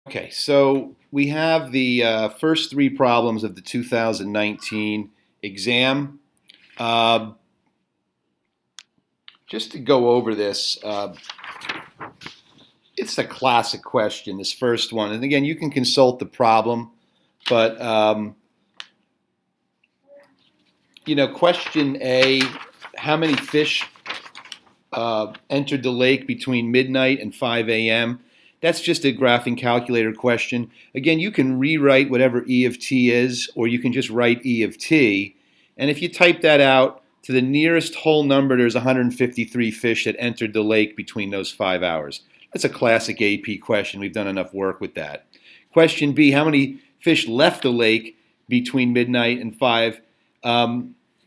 Okay, so we have the first three problems of the 2019 exam. Uh, just to go over this, it's a classic question, this first one. And again, you can consult the problem, but question A, how many fish entered the lake between midnight and 5 a.m.? That's just a graphing calculator question. Again, you can rewrite whatever E of t is, or you can just write E of t. And if you type that out to the nearest whole number, there's 153 fish that entered the lake between those 5 hours. That's a classic AP question. We've done enough work with that. Question B, how many fish left the lake between midnight and 5?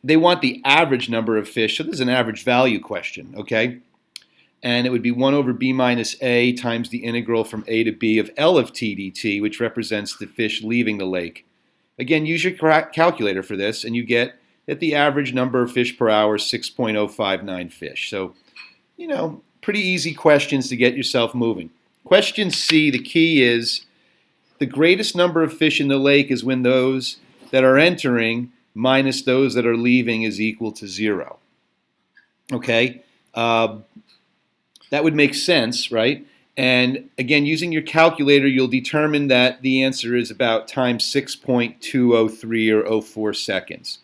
They want the average number of fish, so this is an average value question, okay? And it would be 1 over b minus a times the integral from a to b of L of t dt, which represents the fish leaving the lake. Again, use your calculator for this, and you get that the average number of fish per hour is 6.059 fish. So, pretty easy questions to get yourself moving. Question C, the key is the greatest number of fish in the lake is when those that are entering minus those that are leaving is equal to 0. Okay? That would make sense, right? And again, using your calculator, you'll determine that the answer is about times 6.203 or 04 seconds.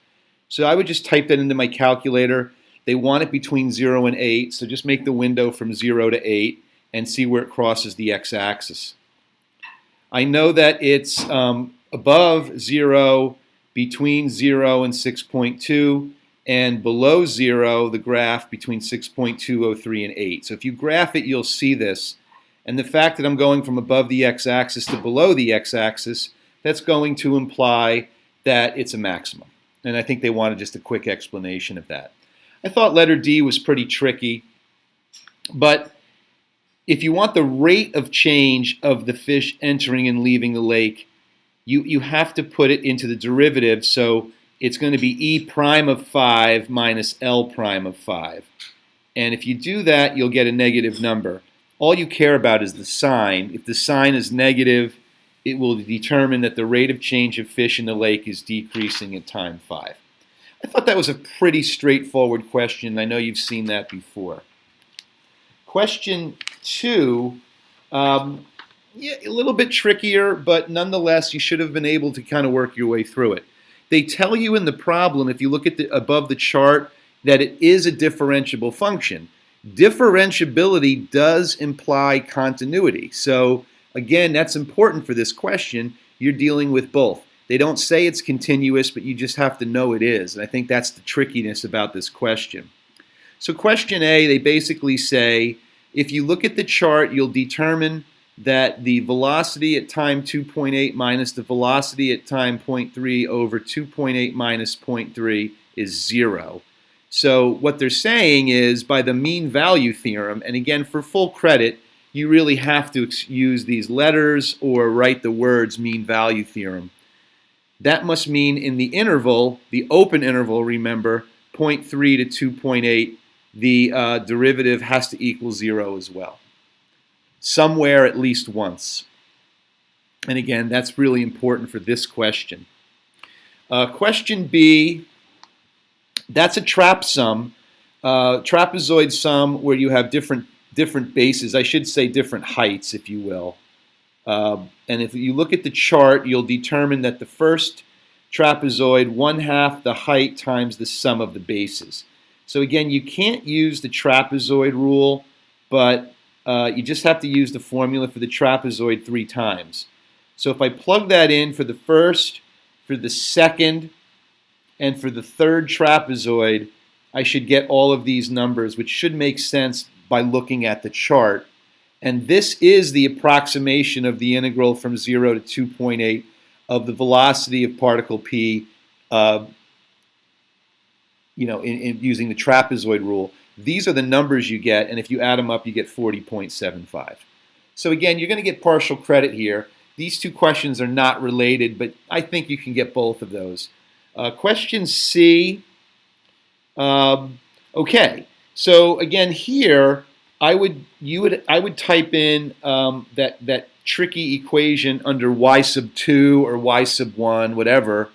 So I would just type that into my calculator. They want it between 0 and 8, so just make the window from 0 to 8 and see where it crosses the x-axis. I know that it's above 0, between 0 and 6.2, and below 0, the graph between 6.203 and 8. So if you graph it, you'll see this. And the fact that I'm going from above the x-axis to below the x-axis, that's going to imply that it's a maximum. And I think they wanted just a quick explanation of that. I thought letter D was pretty tricky, but if you want the rate of change of the fish entering and leaving the lake, you have to put it into the derivative, so it's going to be E prime of 5 minus L prime of 5. And if you do that, you'll get a negative number. All you care about is the sign. If the sign is negative, it will determine that the rate of change of fish in the lake is decreasing at time 5. I thought that was a pretty straightforward question. I know you've seen that before. Question 2, yeah, a little bit trickier, but nonetheless, you should have been able to kind of work your way through it. They tell you in the problem, if you look at above the chart, that it is a differentiable function. Differentiability does imply continuity. So again, that's important for this question. You're dealing with both. They don't say it's continuous, but you just have to know it is. And I think that's the trickiness about this question. So question A, they basically say, if you look at the chart, you'll determine that the velocity at time 2.8 minus the velocity at time 0.3 over 2.8 minus 0.3 is 0. So what they're saying is, by the mean value theorem, and again, for full credit, you really have to use these letters or write the words mean value theorem. That must mean in the interval, the open interval, remember, 0.3 to 2.8, the derivative has to equal 0 as well. Somewhere at least once. And again, that's really important for this question. Question B, that's a trap sum, trapezoid sum where you have different bases. I should say different heights, if you will. And if you look at the chart, you'll determine that the first trapezoid, 1/2 the height times the sum of the bases. So again, you can't use the trapezoid rule, but you just have to use the formula for the trapezoid 3 times. So if I plug that in for the first, for the second, and for the third trapezoid, I should get all of these numbers, which should make sense by looking at the chart. And this is the approximation of the integral from 0 to 2.8 of the velocity of particle p, in using the trapezoid rule. These are the numbers you get, and if you add them up, you get 40.75. So again, you're going to get partial credit here. These two questions are not related, but I think you can get both of those. Question C. Okay, so again here, I would type in that tricky equation under y sub 2 or y sub 1, whatever,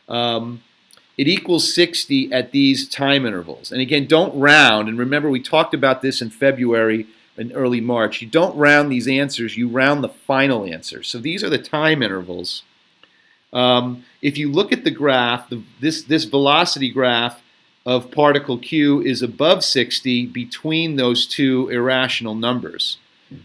it equals 60 at these time intervals. And again, don't round. And remember, we talked about this in February and early March. You don't round these answers. You round the final answer. So these are the time intervals. If you look at the graph, this velocity graph of particle Q is above 60 between those two irrational numbers.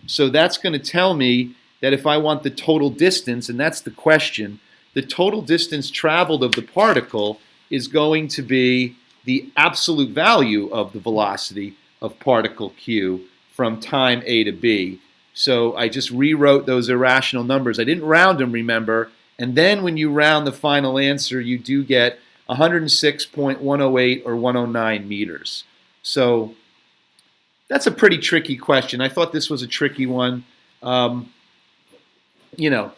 So that's going to tell me that if I want the total distance, and that's the question, the total distance traveled of the particle is going to be the absolute value of the velocity of particle Q from time A to B. So I just rewrote those irrational numbers. I didn't round them, remember, and then when you round the final answer, you do get 106.108 or 109 meters. So that's a pretty tricky question. I thought this was a tricky one. You know,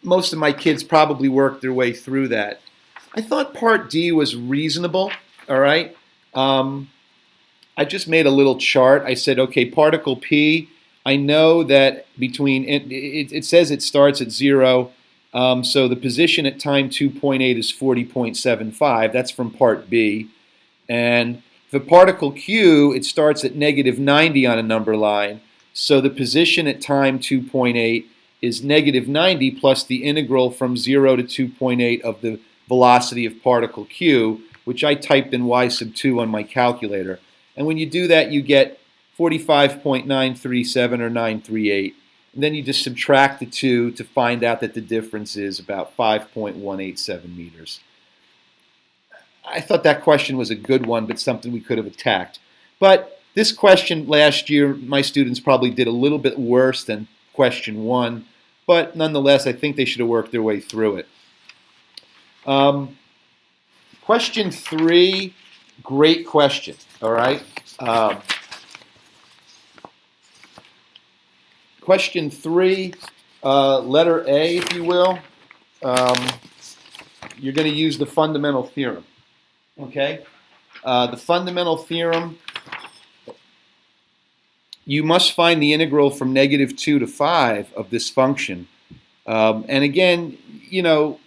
most of my kids probably worked their way through that. I thought part D was reasonable, all right? I just made a little chart. I said, okay, particle P, I know that between, it says it starts at 0, so the position at time 2.8 is 40.75. That's from part B. And for particle Q, it starts at negative 90 on a number line, so the position at time 2.8 is negative 90 plus the integral from 0 to 2.8 of the velocity of particle Q, which I typed in y sub 2 on my calculator. And when you do that, you get 45.937 or 938. And then you just subtract the 2 to find out that the difference is about 5.187 meters. I thought that question was a good one, but something we could have attacked. But this question last year, my students probably did a little bit worse than question 1. But nonetheless, I think they should have worked their way through it. Question 3, great question, all right? Question 3, letter A, if you will. You're going to use the fundamental theorem, okay? The fundamental theorem, you must find the integral from negative 2 to 5 of this function. And again, you know,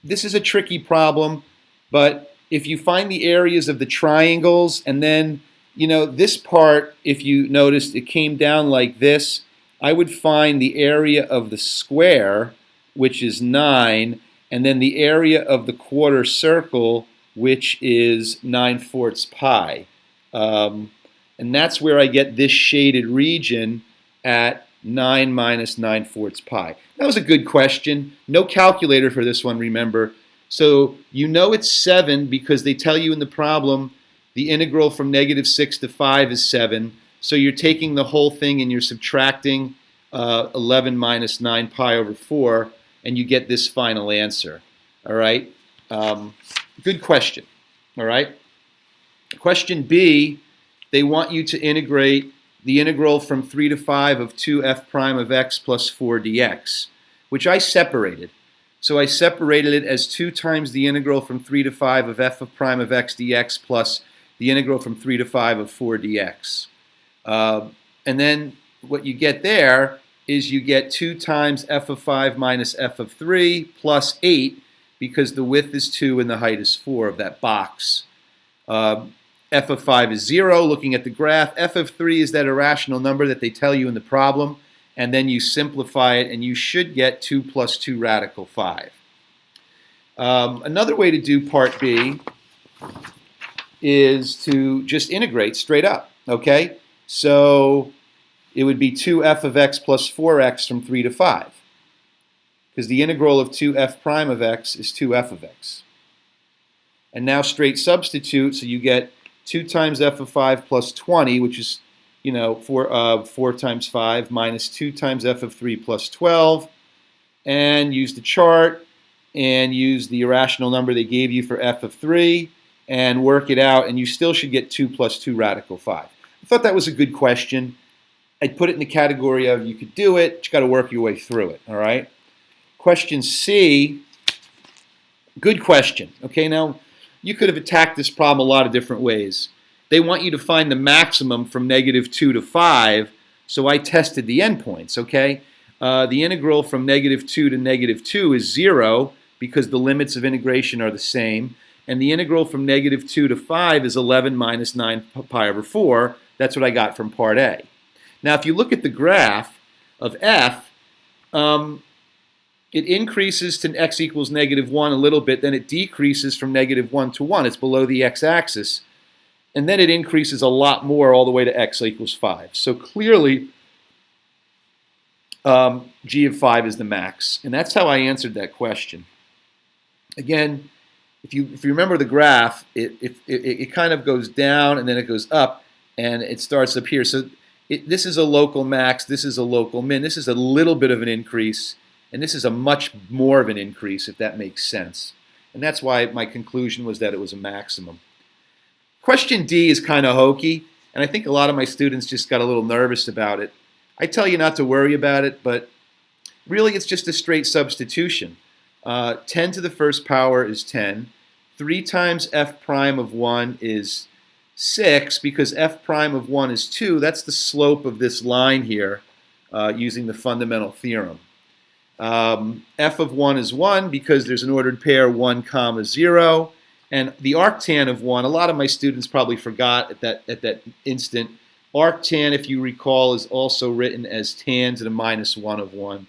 this is a tricky problem, but if you find the areas of the triangles, and then, you know, this part, if you noticed, it came down like this, I would find the area of the square, which is 9, and then the area of the quarter circle, which is 9/4 pi. And that's where I get this shaded region at 9 minus 9/4 pi. That was a good question. No calculator for this one, remember. So you know it's 7 because they tell you in the problem the integral from negative 6 to 5 is 7. So you're taking the whole thing and you're subtracting 11 minus 9 pi over 4, and you get this final answer. All right? Good question. All right? Question B, they want you to integrate the integral from 3 to 5 of 2f prime of x plus 4 dx, which I separated. So I separated it as 2 times the integral from 3 to 5 of f of prime of x dx plus the integral from 3 to 5 of 4 dx. And then what you get there is you get 2 times f of 5 minus f of 3 plus 8, because the width is 2 and the height is 4 of that box. F of 5 is 0, looking at the graph. F of 3 is that irrational number that they tell you in the problem, and then you simplify it, and you should get 2 plus 2 radical 5. Another way to do part B is to just integrate straight up, okay? So it would be 2f of x plus 4x from 3 to 5, because the integral of 2f prime of x is 2f of x. And now straight substitute, so you get 2 times f of 5 plus 20, which is, you know, 4 times 5, minus 2 times f of 3 plus 12, and use the chart, and use the irrational number they gave you for f of 3, and work it out, and you still should get 2 plus 2 radical 5. I thought that was a good question. I'd put it in the category of you could do it, but you got to work your way through it, all right? Question C, good question. Okay, now you could have attacked this problem a lot of different ways. They want you to find the maximum from negative 2 to 5, so I tested the endpoints, okay? The integral from -2 to -2 is 0 because the limits of integration are the same. And the integral from -2 to 5 is 11 minus 9 pi over 4. That's what I got from part A. Now, if you look at the graph of f, it increases to x equals -1 a little bit, then it decreases from -1 to 1. It's below the x-axis. And then it increases a lot more all the way to x equals 5. So clearly, g of 5 is the max. And that's how I answered that question. Again, if you remember the graph, it kind of goes down and then it goes up and it starts up here. So this is a local max, this is a local min, this is a little bit of an increase, and this is a much more of an increase, if that makes sense. And that's why my conclusion was that it was a maximum. Question D is kind of hokey, and I think a lot of my students just got a little nervous about it. I tell you not to worry about it, but really it's just a straight substitution. 10 to the first power is 10. 3 times f prime of 1 is 6, because f prime of 1 is 2. That's the slope of this line here using the fundamental theorem. F of 1 is 1 because there's an ordered pair 1 comma 0. And the arctan of 1, a lot of my students probably forgot at that instant. Arctan, if you recall, is also written as tan to the -1 of 1.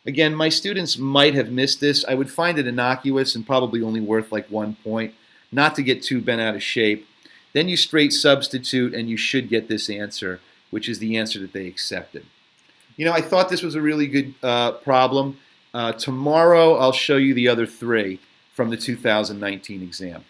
Again, my students might have missed this. I would find it innocuous and probably only worth like 1 point, not to get too bent out of shape. Then you straight substitute and you should get this answer, which is the answer that they accepted. You know, I thought this was a really good problem. Tomorrow I'll show you the other 3 from the 2019 exam.